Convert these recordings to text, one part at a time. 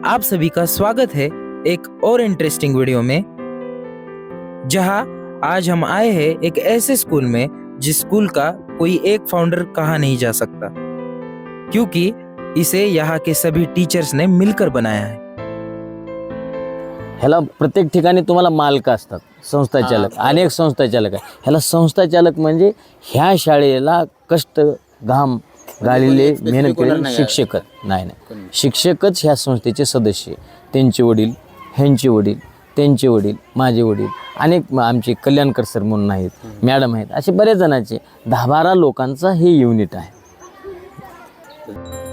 आप सभी का स्वागत है एक और इंटरेस्टिंग वीडियो में, जहां आज हम आए हैं एक ऐसे स्कूल में जिस स्कूल का कोई एक फाउंडर कहा नहीं जा सकता, क्योंकि इसे यहाँ के सभी टीचर्स ने मिलकर बनाया है। ह्याला प्रत्येक ठिकाणी तुम्हाला मालक असतात, संस्थाचालक, अनेक संस्थाचालक आहे. ह्याला संस्थाचालक म्हणजे ह्या शाळेला कष्ट घाम घालेले मेहनत केलेले शिक्षकच नाही, शिक्षकच ह्या संस्थेचे सदस्य, त्यांचे वडील, ह्यांचे वडील, त्यांचे वडील, माझे वडील, अनेक आमचे कल्याणकर सर म्हणून आहेत, मॅडम आहेत, असे बरेच जणांचे 10-12 लोकांचा हे युनिट आहे.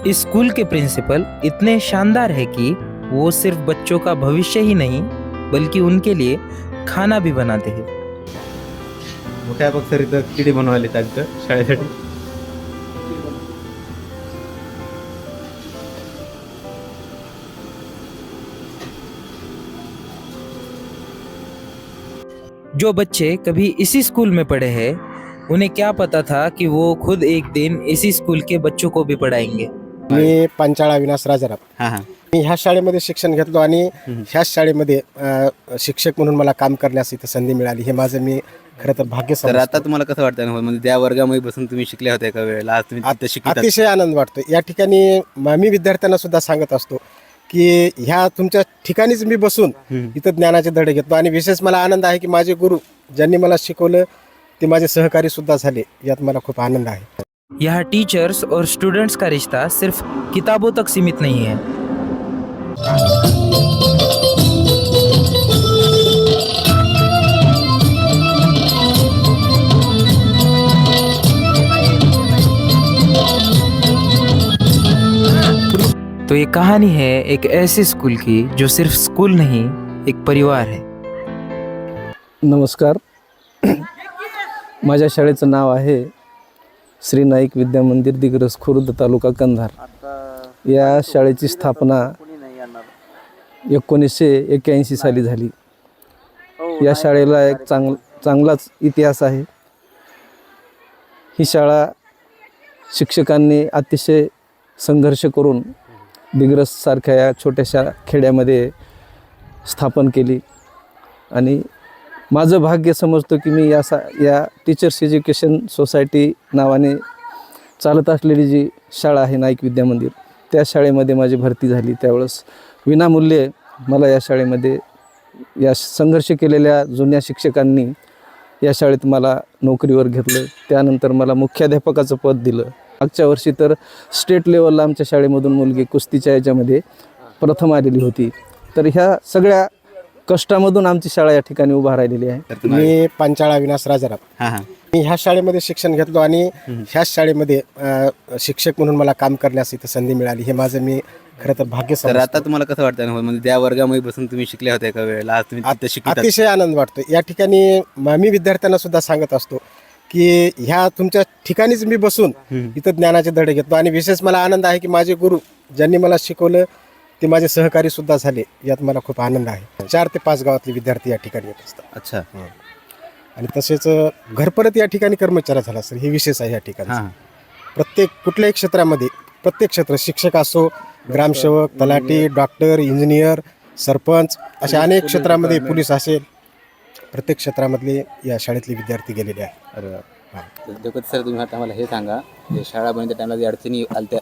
इस स्कूल के प्रिंसिपल इतने शानदार है कि वो सिर्फ बच्चों का भविष्य ही नहीं बल्कि उनके लिए खाना भी बनाते हैं. मुख्याध्यापक सर इथं किडी बनवायला येतात शाळेसाठी. जो बच्चे कभी इसी स्कूल में पढ़े हैं, उन्हें क्या पता था कि वो खुद एक दिन इसी स्कूल के बच्चों को भी पढ़ाएंगे. मी पंचाळा विनास राजाराम. मी ह्या शाळेमध्ये शिक्षण घेतलो आणि ह्याच शाळेमध्ये शिक्षक म्हणून मला काम करण्यास इथं संधी मिळाली. हे माझं मी खरं तर भाग्य तर समजतो. आता तुम्हाला कसं वाटतं म्हणजे त्या वर्गामध्ये बसून तुम्ही शिकल्या होत्या एका वेळेला, आज तुम्ही तिथं शिकता? अतिशय आनंद वाटतो. या ठिकाणी मी विद्यार्थ्यांना सुद्धा सांगत असतो की ह्या तुमच्या ठिकाणीच मी बसून इथं ज्ञानाचे धडे घेतो. आणि विशेष मला आनंद आहे की माझे गुरु ज्यांनी मला शिकवलं ते माझे सहकारी सुद्धा झाले. यात मला खूप आनंद आहे. यहाँ टीचर्स और स्टूडेंट्स का रिश्ता सिर्फ किताबों तक सीमित नहीं है. तो ये कहानी है एक ऐसे स्कूल की जो सिर्फ स्कूल नहीं, एक परिवार है. नमस्कार. माझ्या शाळेचं नाव आहे श्री नाईक विद्या मंदिर, दिग्रस, खुर्द, तालुका कंधार. या शाळेची स्थापना 1981 साली झाली. या शाळेला एक चांगलाच इतिहास आहे. ही शाळा शिक्षकांनी अतिशय संघर्ष करून दिग्रस सारख्या या छोट्याशा खेड्यामध्ये स्थापन केली. आणि माझं भाग्य समजतो की मी या टीचर्स एज्युकेशन सोसायटी नावाने चालत असलेली जी शाळा आहे नाईक विद्या मंदिर, त्या शाळेमध्ये माझी भरती झाली. त्यावेळेस विनामूल्य मला या शाळेमध्ये या संघर्ष केलेल्या जुन्या शिक्षकांनी या शाळेत मला नोकरीवर घेतलं. त्यानंतर मला मुख्याध्यापकाचं पद दिलं. मागच्या वर्षी तर स्टेट लेवलला आमच्या शाळेमधून मुलगी कुस्तीच्या याच्यामध्ये प्रथम आलेली होती. तर ह्या सगळ्या कष्टामधून आमची शाळा या ठिकाणी उभा राहिलेली आहे. मी पंचाळा विनास राजाराम. मी ह्या शाळेमध्ये शिक्षण घेतलो आणि ह्याच शाळेमध्ये शिक्षक म्हणून मला काम करण्यास इथं संधी मिळाली. हे माझं मी खरं तर भाग्य तर समजतो. आता तुम्हाला कसं वाटतं म्हणजे त्या वर्गामध्ये बसून तुम्ही शिकल्या होत्या एका वेळेला, आज तुम्ही तिथं शिकता? अतिशय आनंद वाटतो. या ठिकाणी मी विद्यार्थ्यांना सुद्धा सांगत असतो की ह्या तुमच्या ठिकाणीच मी बसून इथं ज्ञानाचे धडे घेतो. आणि विशेष मला आनंद आहे की माझे गुरु ज्यांनी मला शिकवलं ते माझे सहकारी सुद्धा झाले. यात मला खूप आनंद आहे. 4 ते 5 गावातले विद्यार्थी या ठिकाणी येत असतात. अच्छा. आणि तसेच घरपरत या ठिकाणी कर्मचारी झाला सर, हे विशेष आहे या ठिकाणी. प्रत्येक कुठल्याही क्षेत्रामध्ये, प्रत्येक क्षेत्र, शिक्षक असो, ग्रामसेवक, तलाठी, डॉक्टर, इंजिनियर, सरपंच, अशा अनेक क्षेत्रामध्ये, पोलीस असेल, प्रत्येक क्षेत्रामधले या शाळेतले विद्यार्थी गेलेले आहेत. जगत सर, तुम्ही आता मला हे सांगा, जे शाळा बनवत्या टाइमला जे अडचणी आल्या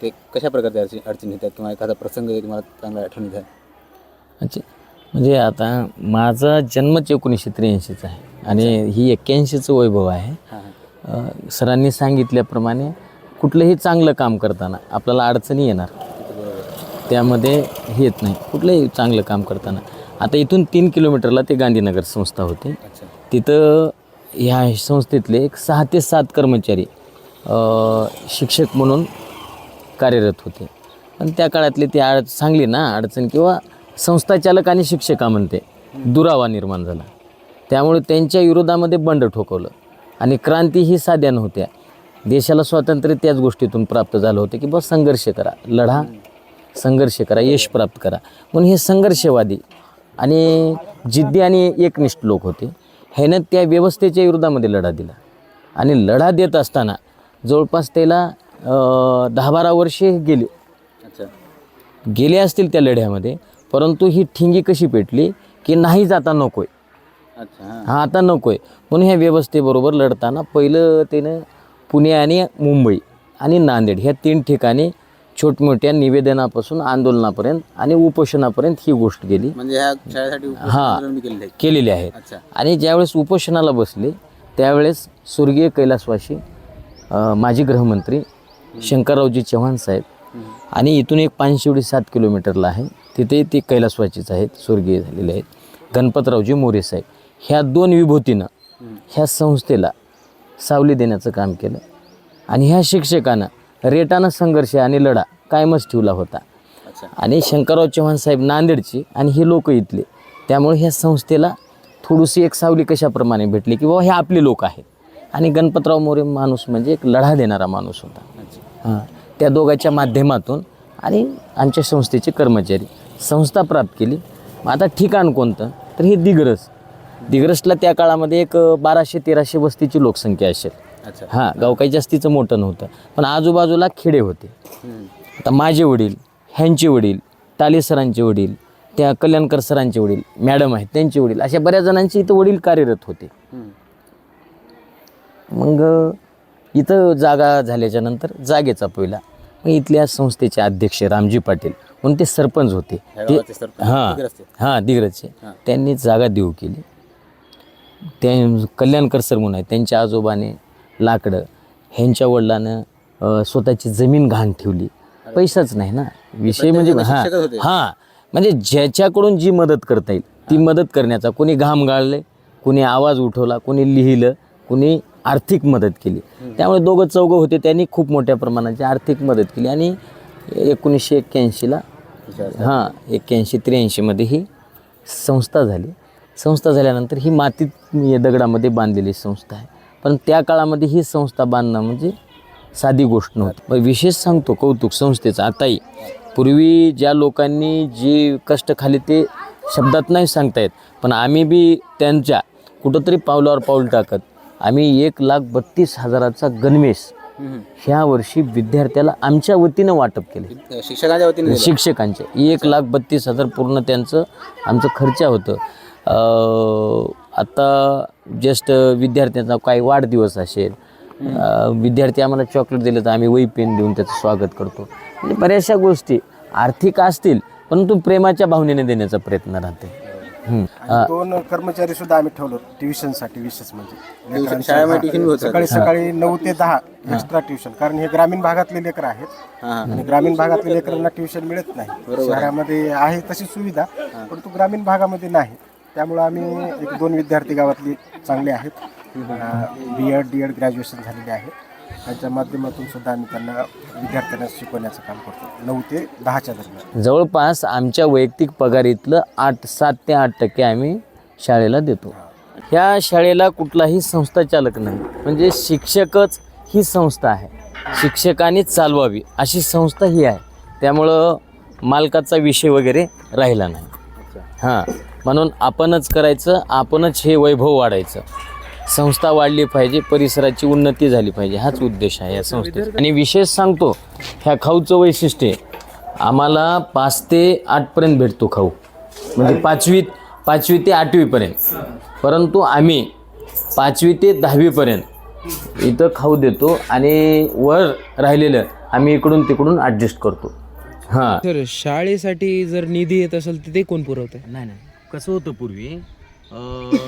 ते कशा प्रकारच्या अडचणी येतात किंवा एखादा प्रसंग तुम्हाला चांगला आठवणीत आहे? अच्छा, म्हणजे आता माझा जन्मच 1983चा आहे आणि ही 81चं वैभव आहे. सरांनी सांगितल्याप्रमाणे कुठलंही चांगलं काम करताना आपल्याला अडचणी येणार, त्यामध्ये हे येत नाही. कुठलंही चांगलं काम करताना आता इथून 3 किलोमीटरला ते गांधीनगर संस्था होती. तिथं ह्या संस्थेतले एक 6 ते 7 कर्मचारी शिक्षक म्हणून कार्यरत होते. पण त्या काळातले ती सांगली ना अडचण किंवा संस्थाचालक आणि शिक्षकामध्ये दुरावा निर्माण झाला. त्यामुळे त्यांच्या विरोधामध्ये बंड ठोकवलं आणि क्रांती ही साध्या नव्हत्या. देशाला स्वातंत्र्य त्याच गोष्टीतून प्राप्त झालं होतं की बस संघर्ष करा, लढा, संघर्ष करा, यश प्राप्त करा. म्हणून हे संघर्षवादी आणि जिद्दी आणि एकनिष्ठ लोक होते. ह्यानं त्या व्यवस्थेच्या विरोधामध्ये लढा दिला आणि लढा देत असताना जवळपास त्याला 10-12 वर्षे गेली. गेले असतील त्या लढ्यामध्ये, परंतु ही ठिंगी कशी पेटली की नाहीच आता नकोय, अच्छा हां हा आता नकोय. म्हणून ह्या व्यवस्थेबरोबर लढताना पहिलं त्यानं पुणे आणि मुंबई आणि नांदेड ह्या 3 ठिकाणी छोटमोठ्या निवेदनापासून आंदोलनापर्यंत आणि उपोषणापर्यंत ही गोष्ट केली, म्हणजे ह्या शाळेसाठी आंदोलन मी केलेलं आहे. केलेली आहेत. अच्छा आणि ज्यावेळेस उपोषणाला बसले त्यावेळेस स्वर्गीय कैलासवासी माजी गृहमंत्री शंकररावजी चव्हाण साहेब आणि इथून एक 507 किलोमीटरला आहे, तिथे ते कैलासवासीच आहेत, स्वर्गीय झालेले आहेत, गणपतरावजी मोरे साहेब. ह्या 2 विभूतीनं ह्या संस्थेला सावली देण्याचं काम केलं. आणि ह्या शिक्षकानं रेटानं संघर्ष आणि लढा कायमच ठेवला होता. अच्छा आणि शंकरराव चव्हाण साहेब नांदेडची आणि हे लोक इथले, त्यामुळे ह्या संस्थेला थोडीशी एक सावली कशाप्रमाणे भेटली की बाबा हे आपले लोक आहेत. आणि गणपतराव मोरे माणूस म्हणजे एक लढा देणारा माणूस होता. हां, त्या दोघांच्या माध्यमातून आणि आमच्या संस्थेचे कर्मचारी संस्था प्राप्त केली. मग आता ठिकाण कोणतं तर हे दिग्रसला त्या काळामध्ये एक 1200-1300 वस्तीची लोकसंख्या असेल. अच्छा हां, गाव काही जास्तीचं मोठं नव्हतं, पण आजूबाजूला खेडे होते. आता माझे वडील, ह्यांचे वडील, टाले सरांचे वडील, त्या कल्याणकर सरांचे वडील, मॅडम आहेत त्यांचे वडील, अशा बऱ्याच जणांचे इथं वडील कार्यरत होते. मग इथं जागा झाल्याच्या नंतर जागेचा पहिला मग इथल्या संस्थेचे अध्यक्ष रामजी पाटील म्हणून ते सरपंच होते. ह्या ते गावाचे सरपंच हां दिग्रसचे. हां दिग्रजचे, त्यांनी जागा देऊ केली. ते कल्याणकर सर म्हणून आहे, त्यांच्या आजोबाने लाकडं, ह्यांच्या वडिलानं स्वतःची जमीन घाण ठेवली. पैसाच नाही ना विषय, म्हणजे हां शिक्षकच होते. हां म्हणजे ज्याच्याकडून जी मदत करता येईल ती मदत करण्याचा, कोणी घाम गाळले, कोणी आवाज उठवला, कोणी लिहिलं, कोणी आर्थिक मदत केली. त्यामुळे 2-4 होते, त्यांनी खूप मोठ्या प्रमाणाची आर्थिक मदत केली. आणि 1981ला हां 81-83 मध्ये ही संस्था झाली. संस्था झाल्यानंतर ही मातीत दगडामध्ये बांधलेली संस्था आहे. पण त्या काळामध्ये ही संस्था बांधणं म्हणजे साधी गोष्ट नव्हती. पण विशेष सांगतो कौतुक संस्थेचं आताही, पूर्वी ज्या लोकांनी जे कष्ट खाली ते शब्दात नाही सांगता येत, पण आम्ही बी त्यांच्या कुठंतरी पावलावर पाऊल टाकत आम्ही 1,32,000चा गणवेश ह्या वर्षी विद्यार्थ्याला आमच्या वतीनं वाटप केले. शिक्षकांच्या वतीने दिलं. शिक्षकांचे 1,32,000 पूर्ण त्यांचं आमचं खर्च होतं. आता जस्ट विद्यार्थ्यांचा काही वाढदिवस असेल, विद्यार्थी आम्हाला चॉकलेट दिलं तर आम्ही वही पेन देऊन त्याचं स्वागत करतो. म्हणजे बऱ्याचशा गोष्टी आर्थिक असतील परंतु प्रेमाच्या भावनेने देण्याचा प्रयत्न राहते. आणि 2 कर्मचारी सुद्धा आम्ही ठेवलो ट्युशनसाठी, विशेष म्हणजे लेकरांच्या- शाळेमध्ये ट्युशन होतं. सकाळी 9 ते 10 एक्स्ट्रा ट्युशन, कारण हे ग्रामीण भागातले लेकर आहेत आणि ग्रामीण भागातल्या लेकरांना ट्युशन मिळत नाही. शहरामध्ये आहे तशी सुविधा, परंतु ग्रामीण भागामध्ये नाही. त्यामुळे आम्ही 1-2 विद्यार्थी गावातले चांगले आहेत, B.Ed. D.Ed. ग्रॅज्युएशन झालेले आहेत, त्यांच्या माध्यमातून सुद्धा आम्ही त्यांना विद्यार्थ्यांना शिकवण्याचं काम करतो 9 ते 10च्या दरम्यान. जवळपास आमच्या वैयक्तिक पगारीतलं 7 ते 8% आम्ही शाळेला देतो. ह्या शाळेला कुठलाही संस्था चालक नाही, म्हणजे शिक्षकच ही संस्था आहे, शिक्षकांनीच चालवावी अशी संस्था ही आहे. त्यामुळं मालकाचा विषय वगैरे राहिला नाही. हां, म्हणून आपणच करायचं, आपणच हे वैभव वाढायचं, संस्था वाढली पाहिजे, परिसराची उन्नती झाली पाहिजे, हाच उद्देश आहे या संस्थेचा. आणि विशेष सांगतो, ह्या खाऊचं वैशिष्ट्य आम्हाला 5 ते 8पर्यंत भेटतो खाऊ, म्हणजे 5वी ते 8वीपर्यंत, परंतु आम्ही 5वी ते 10वीपर्यंत इथं खाऊ देतो आणि वर राहिलेलं आम्ही इकडून तिकडून ॲडजस्ट करतो. हां सर, शाळेसाठी जर निधी येत असेल तर ते कोण पुरवतं? नाही, कसं होतं पूर्वी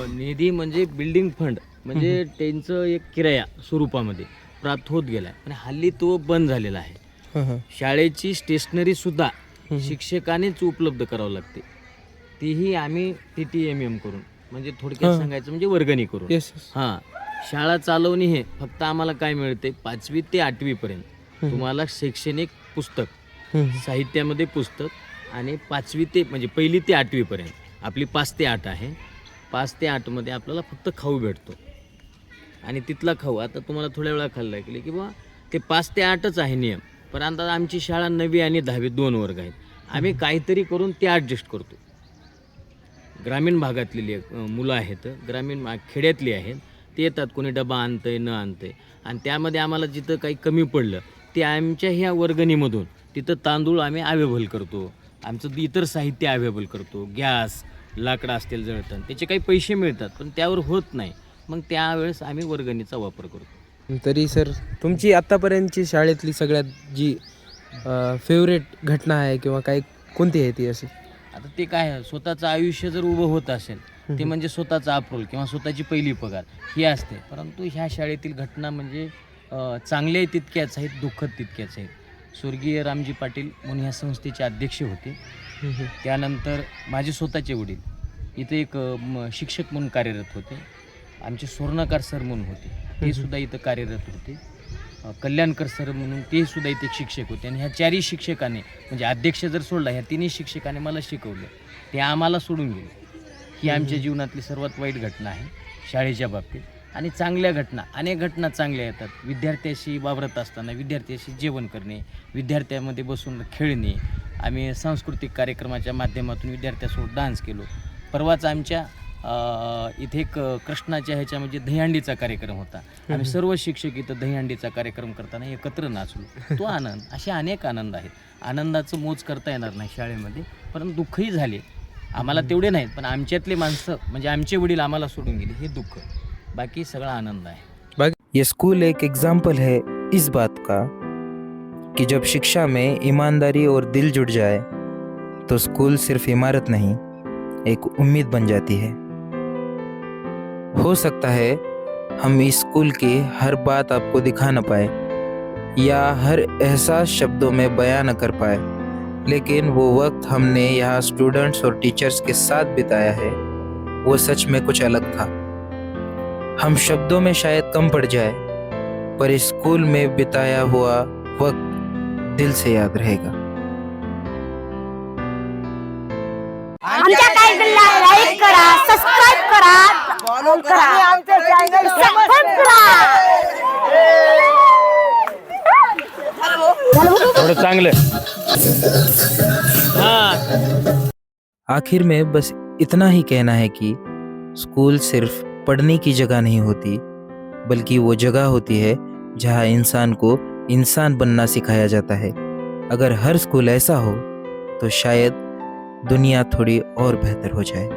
निधी म्हणजे बिल्डिंग फंड, म्हणजे त्यांचं एक किराया स्वरूपामध्ये प्राप्त होत गेला, पण हल्ली तो बंद झालेला आहे. शाळेची स्टेशनरी सुद्धा शिक्षकानेच उपलब्ध करावं लागते, तीही आम्ही TTMM करून, म्हणजे थोडक्यात सांगायचं म्हणजे वर्गणी करून. हां, शाळा चालवणी हे फक्त आम्हाला काय मिळते, 5वी ते 8वीपर्यंत तुम्हाला शैक्षणिक पुस्तक, साहित्यामध्ये पुस्तक, आणि 5वी ते म्हणजे 1ली ते 8वीपर्यंत आपली 5 ते 8 आहे. 5 ते 8मध्ये आपल्याला फक्त खाऊ भेटतो. आणि तिथला खाऊ आता तुम्हाला थोड्या वेळा खाल्ला की बा ते 5 ते 8च आहे नियम, पण आता आमची शाळा 9वी आणि 10वी 2 वर्ग आहेत, आम्ही काहीतरी करून ते ॲडजस्ट करतो. ग्रामीण भागातली मुलं आहेत, ग्रामीण खेड्यातली आहेत, ते येतात, कोणी डबा आणतंय न आणतंय, आणि त्यामध्ये आम्हाला जिथं काही कमी पडलं ते आमच्या ह्या वर्गणीमधून तिथं तांदूळ आम्ही अवेलेबल करतो, आमचं इतर साहित्य अवेलेबल करतो, गॅस लाकडं असतील जळतं, त्याचे काही पैसे मिळतात पण त्यावर होत नाही, मग त्यावेळेस आम्ही वर्गणीचा वापर करतो. तरी सर तुमची आत्तापर्यंतची शाळेतली सगळ्यात जी फेवरेट घटना आहे किंवा काही कोणती आहे ती अशी? आता ते काय आहे, स्वतःचं आयुष्य जर उभं होत असेल ते म्हणजे स्वतःचा अप्रूव्हल किंवा स्वतःची पहिली पगार ही असते. परंतु ह्या शाळेतील घटना म्हणजे चांगल्याही तितक्याच आहेत, दुःखद तितक्याच आहेत. स्वर्गीय रामजी पाटील म्हणून ह्या संस्थेचे अध्यक्ष होते. त्यानंतर माझे स्वतःचे वडील इथे एक शिक्षक म्हणून कार्यरत होते. आमचे स्वर्णकार सर म्हणून होते, ते सुद्धा इथं कार्यरत होते. कल्याणकर सर म्हणून ते सुद्धा इथे एक शिक्षक होते. आणि ह्या चारही शिक्षकाने म्हणजे अध्यक्ष जर सोडला, ह्या तिन्ही शिक्षकाने मला शिकवलं, ते आम्हाला सोडून गेले. ही आमच्या जीवनातली सर्वात वाईट घटना आहे शाळेच्या बाबतीत. आणि चांगल्या घटना, अनेक घटना चांगल्या येतात. विद्यार्थ्याशी वावरत असताना विद्यार्थ्याशी जेवण करणे, विद्यार्थ्यामध्ये बसून खेळणे, आम्ही सांस्कृतिक कार्यक्रमाच्या माध्यमातून विद्यार्थ्यासोबत डान्स केलो. परवाच आमच्या इथे एक कृष्णाच्या ह्याच्या म्हणजे दहीहंडीचा कार्यक्रम होता. आम्ही सर्व शिक्षक इथं दहीहंडीचा कार्यक्रम करताना एकत्र नाचलो. तो आनंद, असे अनेक आनंद आहेत. आनंदाचं मोज करता येणार नाही शाळेमध्ये, परंतु दुःखही झाले आम्हाला, तेवढे नाहीत, पण आमच्यातले माणसं म्हणजे आमचे वडील आम्हाला सोडून गेले, हे दुःख. बाकी सगळा आनंद आहे. ये स्कूल एक एग्जाम्पल है इस बात का कि जब शिक्षा में ईमानदारी और दिल जुड़ जाए तो स्कूल सिर्फ इमारत नहीं, एक उम्मीद बन जाती है. हो सकता है हम इस स्कूल की हर बात आपको दिखा न पाए या हर एहसास शब्दों में बयां न कर पाए, लेकिन वो वक्त हमने यहाँ स्टूडेंट्स और टीचर्स के साथ बिताया है, वो सच में कुछ अलग था. हम शब्दों में शायद कम पड़ जाए, पर इस स्कूल में बिताया हुआ वक्त दिल से याद रहेगा. आमच्या चॅनलला लाईक करा, सबस्क्राईब करा, फॉलो करा, आमच्या चॅनल सबस्क्राईब करा. थोडं चांगलं. आखिर में बस इतना ही कहना है कि स्कूल सिर्फ पढ़ने की जगह नहीं होती, बल्कि वो जगह होती है जहाँ इंसान को इंसान बनना सिखाया जाता है. अगर हर स्कूल ऐसा हो तो शायद दुनिया थोड़ी और बेहतर हो जाए.